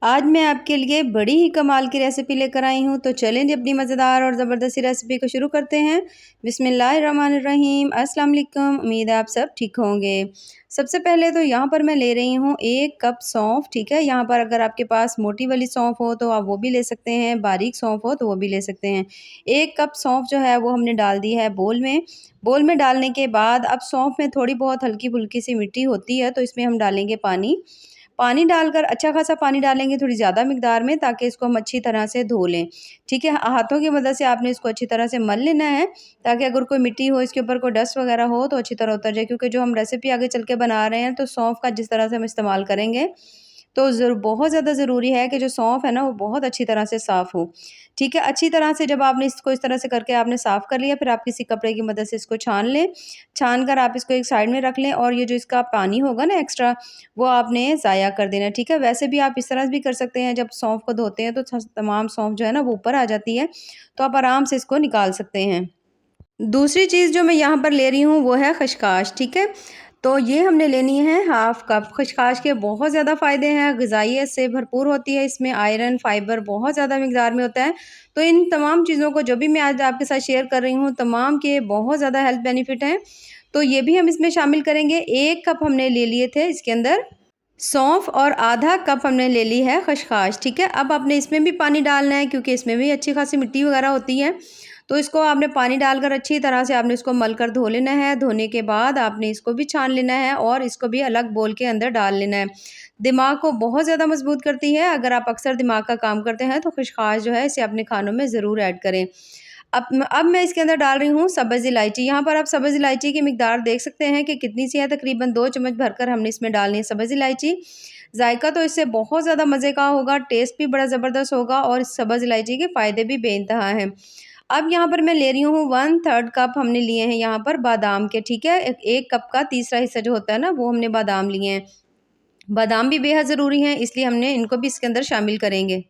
आज मैं आपके लिए बड़ी ही कमाल की रेसिपी लेकर आई हूँ। तो चलें जी अपनी मज़ेदार और ज़बरदस्ती रेसिपी को शुरू करते हैं। बिस्मिल्लाहिर्रहमानिर्रहीम। अस्सलाम वालेकुम। उम्मीद है आप सब ठीक होंगे। सबसे पहले तो यहाँ पर मैं ले रही हूँ 1 कप सौंफ, ठीक है। यहाँ पर अगर आपके पास मोटी वाली सौंफ हो तो आप वो भी ले सकते हैं, बारीक सौंफ हो तो वो भी ले सकते हैं। 1 कप सौंफ जो है वो हमने डाल दी है बोल में। बोल में डालने के बाद अब सौंफ में थोड़ी बहुत हल्की-फुल्की सी मिट्टी होती है, तो इसमें हम डालेंगे पानी। पानी डालकर अच्छा खासा पानी डालेंगे थोड़ी ज़्यादा मिकदार में, ताकि इसको हम अच्छी तरह से धो लें, ठीक है। हाथों की मदद से आपने इसको अच्छी तरह से मल लेना है, ताकि अगर कोई मिट्टी हो, इसके ऊपर कोई डस्ट वगैरह हो तो अच्छी तरह उतर जाए, क्योंकि जो हम रेसिपी आगे चल के बना रहे हैं तो सौंफ का जिस तरह से हम इस्तेमाल करेंगे तो बहुत ज़्यादा ज़रूरी है कि जो सौंफ है ना वो बहुत अच्छी तरह से साफ़ हो, ठीक है। अच्छी तरह से जब आपने इसको इस तरह से करके आपने साफ़ कर लिया, फिर आप किसी कपड़े की मदद से इसको छान लें। छान कर आप इसको एक साइड में रख लें, और ये जो इसका पानी होगा ना एक्स्ट्रा, वो आपने ज़ाया कर देना है, ठीक है। वैसे भी आप इस तरह भी कर सकते हैं, जब सौंफ को धोते हैं तो तमाम सौंफ जो है ना वो ऊपर आ जाती है, तो आप आराम से इसको निकाल सकते हैं। दूसरी चीज़ जो मैं यहाँ पर ले रही हूँ वो है खशखाश, ठीक है। तो ये हमने लेनी है हाफ़ कप। खशखाश के बहुत ज़्यादा फ़ायदे हैं, ग़िज़ाइयत से भरपूर होती है, इसमें आयरन, फ़ाइबर बहुत ज़्यादा मिक़दार में होता है। तो इन तमाम चीज़ों को जो भी मैं आज आपके साथ शेयर कर रही हूँ, तमाम के बहुत ज़्यादा हेल्थ बेनिफिट हैं, तो ये भी हम इसमें शामिल करेंगे। 1 कप हमने ले लिए थे इसके अंदर सौंफ, और आधा कप हमने ले ली है खशखाश, ठीक है। अब आपने इसमें भी पानी डालना है, क्योंकि इसमें भी अच्छी खासी मिट्टी वगैरह होती है, तो इसको आपने पानी डालकर अच्छी तरह से आपने इसको मल कर धो लेना है। धोने के बाद आपने इसको भी छान लेना है, और इसको भी अलग बोल के अंदर डाल लेना है। दिमाग को बहुत ज़्यादा मजबूत करती है। अगर आप अक्सर दिमाग का काम करते हैं तो खशखाश जो है इसे अपने खानों में ज़रूर ऐड करें। अब मैं इसके अंदर डाल रही हूँ सब्ज़ इलायची। यहाँ पर आप सब्ज़ इलायची की मिकदार देख सकते हैं कि कितनी सी है, तकरीबन 2 चम्मच भरकर हमने इसमें डालनी है सब्ज़ इलायची। जायका तो इससे बहुत ज़्यादा मज़े का होगा, टेस्ट भी बड़ा ज़बरदस्त होगा, और इस सब्ज़ इलायची के फ़ायदे भी बेइंतहा हैं। अब यहाँ पर मैं ले रही हूँ 1/3 कप हमने लिए हैं यहाँ पर बादाम के, ठीक है। 1 कप का तीसरा हिस्सा जो होता है ना वो हमने बादाम लिए हैं। बादाम भी बेहद ज़रूरी हैं, इसलिए हमने इनको भी इसके अंदर शामिल करेंगे।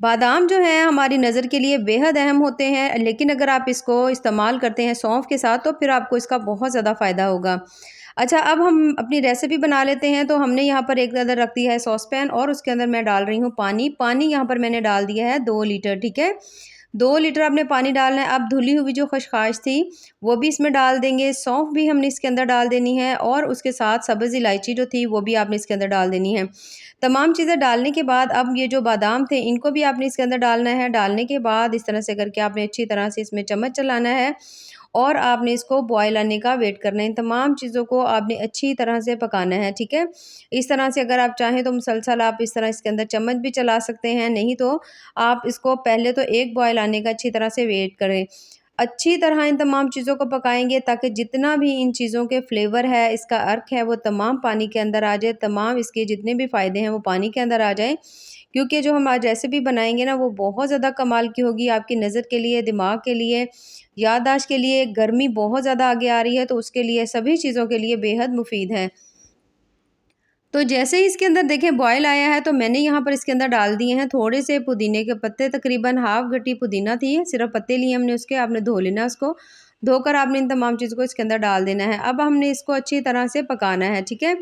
बादाम जो है हमारी नज़र के लिए बेहद अहम होते हैं, लेकिन अगर आप इसको इस्तेमाल करते हैं सौंफ के साथ तो फिर आपको इसका बहुत ज़्यादा फ़ायदा होगा। अच्छा, अब हम अपनी रेसिपी बना लेते हैं। तो हमने यहाँ पर एक अंदर रख दिया है सॉस पैन, और उसके अंदर मैं डाल रही हूँ पानी। पानी यहाँ पर मैंने डाल दिया है 2 लीटर, ठीक है। 2 लीटर आपने पानी डालना है। अब धुली हुई जो खशखाश थी वो भी इसमें डाल देंगे, सौंफ भी हमने इसके अंदर डाल देनी है, और उसके साथ सब्ज़ इलायची जो थी वो भी आपने इसके अंदर डाल देनी है। तमाम चीज़ें डालने के बाद अब ये जो बादाम थे इनको भी आपने इसके अंदर डालना है। डालने के बाद इस तरह से करके आपने अच्छी तरह से इसमें चम्मच चलाना है, और आपने इसको बॉयल आने का वेट करना है। इन तमाम चीज़ों को आपने अच्छी तरह से पकाना है, ठीक है। इस तरह से अगर आप चाहें तो मुसलसल आप इस तरह इसके अंदर चम्मच भी चला सकते हैं, नहीं तो आप इसको पहले तो एक बॉयल आने का अच्छी तरह से वेट करें। अच्छी तरह इन तमाम चीज़ों को पकाएँगे, ताकि जितना भी इन चीज़ों के फ्लेवर है, इसका अर्क है, वो तमाम पानी के अंदर आ जाए, तमाम इसके जितने भी फ़ायदे हैं वो पानी के अंदर आ जाएँ। क्योंकि जो हम आज रेसिपी बनाएँगे ना वो बहुत ज़्यादा कमाल की होगी, आपकी नज़र के लिए, दिमाग के लिए, याददाश्त के लिए। गर्मी बहुत ज़्यादा आगे आ रही है, तो उसके लिए सभी चीज़ों के लिए बेहद मुफ़ीद है। तो जैसे ही इसके अंदर देखें बॉयल आया है, तो मैंने यहाँ पर इसके अंदर डाल दिए हैं थोड़े से पुदीने के पत्ते, तकरीबन हाफ़ गड्डी पुदीना थी, सिर्फ़ पत्ते लिए हमने उसके। आपने धो लेना है उसको, धोकर आपने इन तमाम चीज़ों को इसके अंदर डाल देना है। अब हमने इसको अच्छी तरह से पकाना है, ठीक है।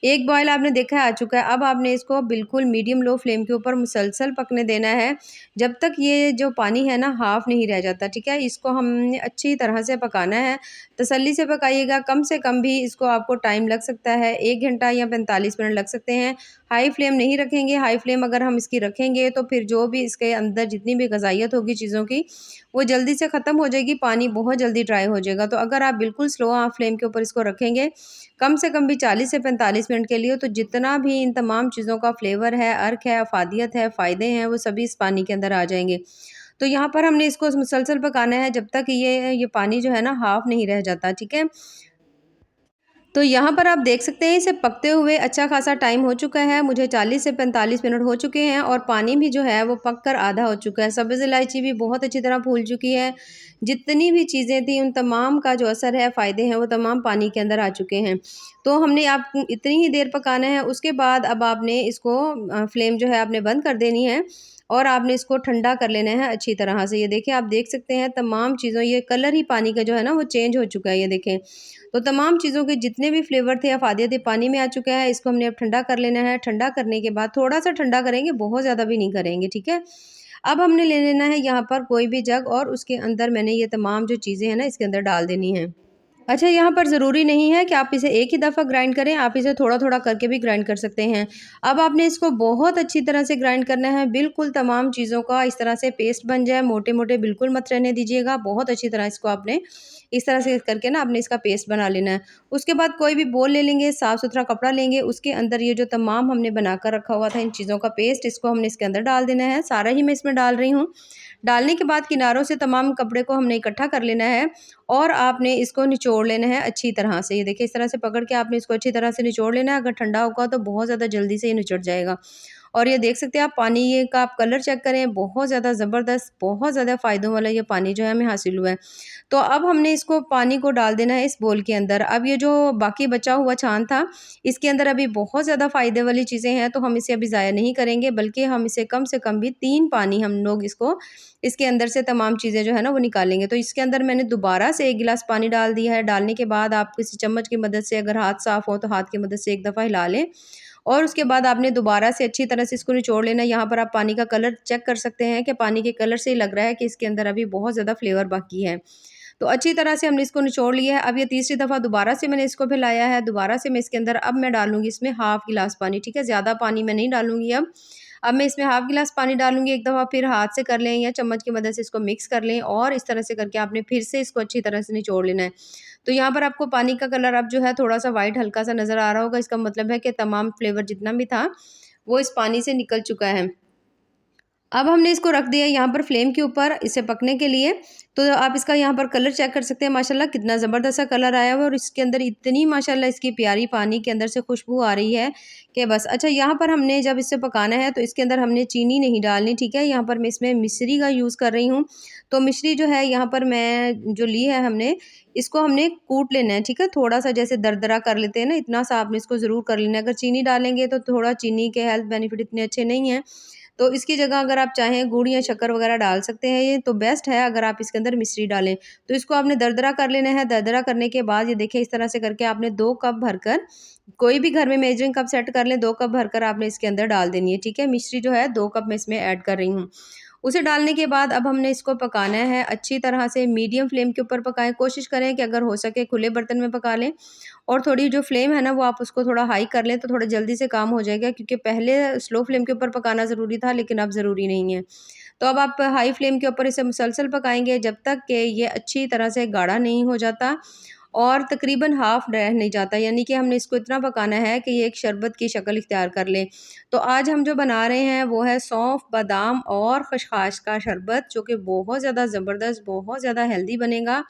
एक बॉयल आपने देखा है आ चुका है। अब आपने इसको बिल्कुल मीडियम लो फ्लेम के ऊपर मुसलसल पकने देना है, जब तक ये जो पानी है ना हाफ़ नहीं रह जाता, ठीक है। इसको हमने अच्छी तरह से पकाना है, तसल्ली से पकाइएगा। कम से कम भी इसको आपको टाइम लग सकता है, 1 घंटा या 45 मिनट लग सकते हैं। हाई फ्लेम नहीं रखेंगे। हाई फ्लेम अगर हम इसकी रखेंगे तो फिर जो भी इसके अंदर जितनी भी ग़िज़ाइयत होगी चीज़ों की, वो जल्दी से ख़त्म हो जाएगी, पानी बहुत जल्दी ड्राई हो जाएगा। तो अगर आप बिल्कुल स्लो फ्लेम के ऊपर इसको रखेंगे, कम से कम भी 40 से 45 मिनट के लिए, तो जितना भी इन तमाम चीज़ों का फ्लेवर है, अर्क है, अफ़ादियत है, फ़ायदे हैं, वो सभी इस पानी के अंदर आ जाएँगे। तो यहाँ पर हमने इसको मुसलसल पकाना है, जब तक ये पानी जो है ना हाफ़ नहीं रह जाता, ठीक है। तो यहाँ पर आप देख सकते हैं इसे पकते हुए अच्छा खासा टाइम हो चुका है। मुझे 40 से 45 मिनट हो चुके हैं, और पानी भी जो है वो पक कर आधा हो चुका है। सब्ज़ इलायची भी बहुत अच्छी तरह फूल चुकी है। जितनी भी चीज़ें थी उन तमाम का जो असर है, फ़ायदे हैं, वो तमाम पानी के अंदर आ चुके हैं। तो हमने आप इतनी ही देर पकाना है। उसके बाद अब आपने इसको फ्लेम जो है आपने बंद कर देनी है, और आपने इसको ठंडा कर लेना है अच्छी तरह से। ये देखें, आप देख सकते हैं तमाम चीज़ों, ये कलर ही पानी का जो है ना वो चेंज हो चुका है, ये देखें। तो तमाम चीज़ों के जितने जितने भी फ्लेवर थे अफादियत पानी में आ चुका है। इसको हमने अब ठंडा कर लेना है। ठंडा करने के बाद थोड़ा-सा ठंडा करेंगे, बहुत ज़्यादा भी नहीं करेंगे, ठीक है? अब हमने ले लेना है यहाँ पर कोई भी जग और उसके अंदर मैंने ये तमाम जो चीज़ें हैं ना इसके अंदर डाल देनी है। अच्छा, यहाँ पर ज़रूरी नहीं है कि आप इसे एक ही दफ़ा ग्राइंड करें, आप इसे थोड़ा-थोड़ा करके भी ग्राइंड कर सकते हैं। अब आपने इसको बहुत अच्छी तरह से ग्राइंड करना है, बिल्कुल तमाम चीज़ों का इस तरह से पेस्ट बन जाए, मोटे-मोटे बिल्कुल मत रहने दीजिएगा, बहुत अच्छी तरह इसको आपने इस तरह से करके ना आपने इसका पेस्ट बना लेना है। उसके बाद कोई भी बोल ले लेंगे, साफ़-सुथरा कपड़ा लेंगे, उसके अंदर ये जो तमाम हमने बनाकर रखा हुआ था इन चीज़ों का पेस्ट, इसको हमने इसके अंदर डाल देना है, सारा ही मैं इसमें डाल रही हूँ। डालने के बाद किनारों से तमाम कपड़े को हमने इकट्ठा कर लेना है और आपने इसको निचोड़ लेना है अच्छी तरह से। ये देखिए इस तरह से पकड़ के आपने इसको अच्छी तरह से निचोड़ लेना है। अगर ठंडा होगा तो बहुत ज़्यादा जल्दी से ये निचड़ जाएगा। और ये देख सकते हैं आप पानी ये का आप कलर चेक करें, बहुत ज़्यादा ज़बरदस्त, बहुत ज़्यादा फ़ायदों वाला ये पानी जो है हमें हासिल हुआ है। तो अब हमने इसको पानी को डाल देना है इस बोल के अंदर। अब ये जो बाकी बचा हुआ छान था, इसके अंदर अभी बहुत ज़्यादा फ़ायदे वाली चीज़ें हैं, तो हम इसे अभी ज़ाया नहीं करेंगे, बल्कि हम इसे कम से कम भी 3 पानी हम लोग इसको इसके अंदर से तमाम चीज़ें जो है ना वो निकालेंगे। तो इसके अंदर मैंने दोबारा से 1 गिलास पानी डाल दिया है। डालने के बाद आप किसी चम्मच की मदद से अगर हाथ साफ़ हो तो हाथ की मदद से एक दफ़ा हिला लें और उसके बाद आपने दोबारा से अच्छी तरह से इसको निचोड़ लेना है। यहाँ पर आप पानी का कलर चेक कर सकते हैं कि पानी के कलर से ही लग रहा है कि इसके अंदर अभी बहुत ज़्यादा फ्लेवर बाकी है। तो अच्छी तरह से हमने इसको निचोड़ लिया है। अब ये तीसरी दफ़ा दोबारा से मैंने इसको फैलाया है। दोबारा से मैं इसके अंदर अब मैं डालूँगी इसमें हाफ़ गिलास पानी, ठीक है? ज़्यादा पानी मैं नहीं डालूँगी अब। अब मैं इसमें हाफ़ गिलास पानी डालूँगी, एक दफ़ा फिर हाथ से कर लें या चम्मच की मदद से इसको मिक्स कर लें और इस तरह से करके आपने फिर से इसको अच्छी तरह से निचोड़ लेना है। तो यहाँ पर आपको पानी का कलर अब जो है थोड़ा-सा व्हाइट हल्का-सा नज़र आ रहा होगा, इसका मतलब है कि तमाम फ्लेवर जितना भी था, वो इस पानी से निकल चुका है। अब हमने इसको रख दिया यहाँ पर फ्लेम के ऊपर इसे पकने के लिए। तो आप इसका यहाँ पर कलर चेक कर सकते हैं माशाल्लाह कितना ज़बरदस्त सा कलर आया हुआ है और इसके अंदर इतनी माशाल्लाह इसकी प्यारी पानी के अंदर से खुशबू आ रही है कि बस। अच्छा, यहाँ पर हमने जब इसे पकाना है तो इसके अंदर हमने चीनी नहीं डालनी, ठीक है? यहाँ पर मैं इसमें मिश्री का यूज़ कर रही हूँ। तो मिश्री जो है यहाँ पर मैं जो ली है हमने, इसको हमने कूट लेना है, ठीक है? थोड़ा-सा जैसे दरदरा कर लेते हैं ना, इतना सा आपने इसको ज़रूर कर लेना है। अगर चीनी डालेंगे तो थोड़ा चीनी के हेल्थ बेनिफिट इतने अच्छे नहीं हैं। तो इसकी जगह अगर आप चाहें गुड़ या शक्कर वगैरह डाल सकते हैं, ये तो बेस्ट है अगर आप इसके अंदर मिश्री डालें। तो इसको आपने दरदरा कर लेना है। दरदरा करने के बाद ये देखिए इस तरह से करके आपने 2 कप भरकर, कोई भी घर में मेजरिंग कप सेट कर लें, 2 कप भरकर आपने इसके अंदर डाल देनी है, ठीक है? मिश्री जो है 2 कप मैं इसमें ऐड कर रही हूँ। उसे डालने के बाद अब हमने इसको पकाना है अच्छी तरह से, मीडियम फ्लेम के ऊपर पकाएँ। कोशिश करें कि अगर हो सके खुले बर्तन में पका लें और थोड़ी जो फ्लेम है ना वो आप उसको थोड़ा हाई कर लें तो थोड़ा जल्दी से काम हो जाएगा, क्योंकि पहले स्लो फ्लेम के ऊपर पकाना ज़रूरी था लेकिन अब ज़रूरी नहीं है। तो अब आप हाई फ्लेम के ऊपर इसे मुसलसल पकाएँगे जब तक कि ये अच्छी तरह से गाढ़ा नहीं हो जाता और तकरीबन हाफ़ रह नहीं जाता, यानी कि हमने इसको इतना पकाना है कि ये एक शरबत की शक्ल इख्तियार कर ले। तो आज हम जो बना रहे हैं वो है सौंफ, बादाम और खसखस का शरबत, जो कि बहुत ज़्यादा ज़बरदस्त, बहुत ज़्यादा हेल्दी बनेगा।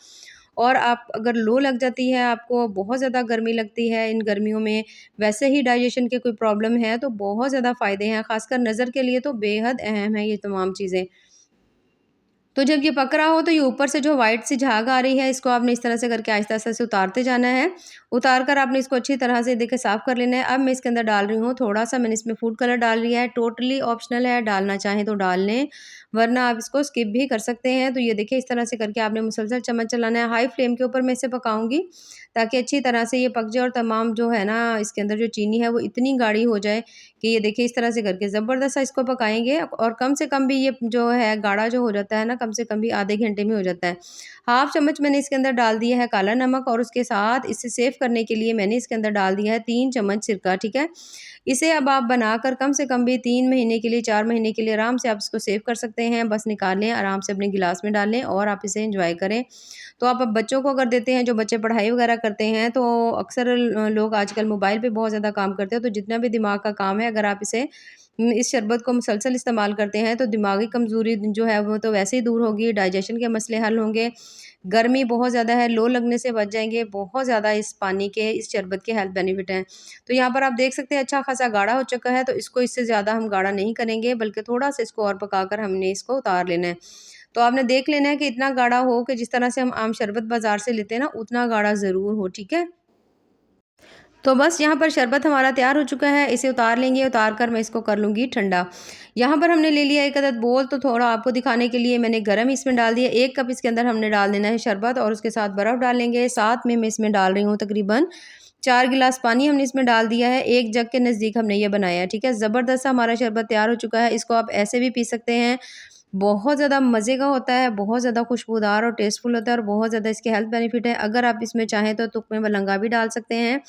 और आप अगर लो लग जाती है, आपको बहुत ज़्यादा गर्मी लगती है इन गर्मियों में, वैसे ही डाइजेशन की कोई प्रॉब्लम है तो बहुत ज़्यादा फ़ायदे हैं, ख़ासकर नज़र के लिए तो बेहद अहम है ये तमाम चीज़ें। तो जब ये पक रहा हो तो ये ऊपर से जो व्हाइट सी झाग आ रही है, इसको आपने इस तरह से करके आहिस्ता-आहिस्ता से उतारते जाना है। उतार कर आपने इसको अच्छी तरह से देखिए साफ़ कर लेना है। अब मैं इसके अंदर डाल रही हूँ थोड़ा-सा, मैंने इसमें फूड कलर डाल लिया है, टोटली ऑप्शनल है, डालना चाहें तो डाल लें, वरना आप इसको स्किप भी कर सकते हैं। तो ये देखिए इस तरह से करके आपने मुसलसल चम्मच चलाना है। हाई फ्लेम के ऊपर मैं इसे पकाऊँगी ताकि अच्छी तरह से ये पक जाए और तमाम जो है ना इसके अंदर जो चीनी है वो इतनी गाढ़ी हो जाए कि ये देखिए इस तरह से करके ज़बरदस्त सा इसको पकाएँगे और कम से कम भी ये जो है गाढ़ा जो हो जाता है ना, कम से कम भी आधे घंटे में हो जाता है। हाफ़ चम्मच मैंने इसके अंदर डाल दिया है काला नमक और उसके साथ इसे सेव करने के लिए मैंने इसके अंदर डाल दिया है 3 चम्मच सिरका, ठीक है? इसे अब आप बनाकर कम से कम भी 3 महीने के लिए, 4 महीने के लिए आराम से आप इसको सेव कर सकते हैं। बस निकालें, आराम से अपने गिलास में डालें और आप इसे एन्जॉय करें। तो आप अब बच्चों को अगर देते हैं, जो बच्चे पढ़ाई वगैरह करते हैं, तो अक्सर लोग आजकल मोबाइल पे बहुत ज़्यादा काम करते हैं, तो जितना भी दिमाग का काम है अगर आप इसे इस शरबत को मुसलसल इस्तेमाल करते हैं तो दिमागी कमज़ोरी जो है वो तो वैसे ही दूर होगी, डाइजेशन के मसले हल होंगे, गर्मी बहुत ज़्यादा है, लो लगने से बच जाएँगे, बहुत ज़्यादा इस पानी के, इस शरबत के हेल्थ बेनिफिट हैं। तो यहाँ पर आप देख सकते हैं अच्छा खासा गाढ़ा हो चुका है, तो इसको इससे ज़्यादा हम गाढ़ा नहीं करेंगे, बल्कि थोड़ा-सा इसको और पकाकर हमने इसको उतार लेना है। तो आपने देख लेना है कि इतना गाढ़ा हो कि जिस तरह से हम आम शरबत बाज़ार से लेते हैं ना, उतना गाढ़ा ज़रूर हो, ठीक है? तो बस यहाँ पर शरबत हमारा तैयार हो चुका है, इसे उतार लेंगे, उतार कर मैं इसको कर लूँगी ठंडा। यहाँ पर हमने ले लिया 1 अदद बोल, तो थोड़ा आपको दिखाने के लिए मैंने गरम इसमें डाल दिया। 1 कप इसके अंदर हमने डाल देना है शरबत और उसके साथ बर्फ़ डालेंगे। साथ में मैं इसमें डाल रही हूँ तकरीबन 4 गिलास पानी हमने इसमें डाल दिया है, 1 जग के नज़दीक हमने ये बनाया है, ठीक है। ज़बरदस्त सा हमारा शरबत तैयार हो चुका है। इसको आप ऐसे भी पी सकते हैं, बहुत ज़्यादा मज़े का होता है, बहुत ज़्यादा खुशबूदार और टेस्टफुल होता है और बहुत ज़्यादा इसके हेल्थ बेनिफिट है। अगर आप इसमें चाहें तो तुक में मलंगा भी डाल सकते हैं,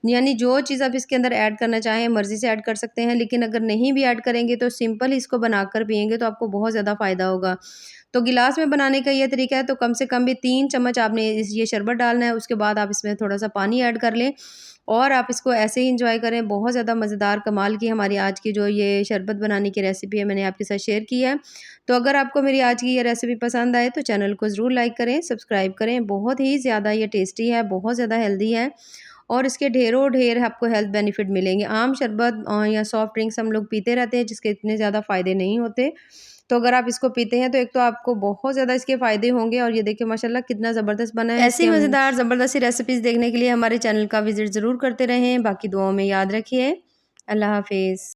यानी जो चीज़ आप इसके अंदर ऐड करना चाहें मर्ज़ी से ऐड कर सकते हैं, लेकिन अगर नहीं भी ऐड करेंगे तो सिंपल इसको बनाकर पिएँगे तो आपको बहुत ज़्यादा फ़ायदा होगा। तो गिलास में बनाने का ये तरीका है, तो कम से कम भी 3 चम्मच आपने ये शरबत डालना है, उसके बाद आप इसमें थोड़ा-सा पानी ऐड कर लें और आप इसको ऐसे ही एंजॉय करें। बहुत ज़्यादा मज़ेदार कमाल की हमारी आज की जो ये शरबत बनाने की रेसिपी है, मैंने आपके साथ शेयर की है। तो अगर आपको मेरी आज की ये रेसिपी पसंद आए तो चैनल को ज़रूर लाइक करें, सब्सक्राइब करें। बहुत ही ज़्यादा ये टेस्टी है, बहुत ज़्यादा हेल्दी है और इसके ढेरों ढेर आपको हेल्थ बेनिफिट मिलेंगे। आम शरबत या सॉफ्ट ड्रिंक्स हम लोग पीते रहते हैं जिसके इतने ज़्यादा फ़ायदे नहीं होते। तो अगर आप इसको पीते हैं तो एक तो आपको बहुत ज़्यादा इसके फ़ायदे होंगे और ये देखिए माशाल्लाह कितना ज़बरदस्त बना है। ऐसी मज़ेदार ज़बरदस्त सी रेसिपीज़ देखने के लिए हमारे चैनल का विज़िट ज़रूर करते रहें। बाकी दुआओं में याद रखिए। अल्लाह हाफ़िज़।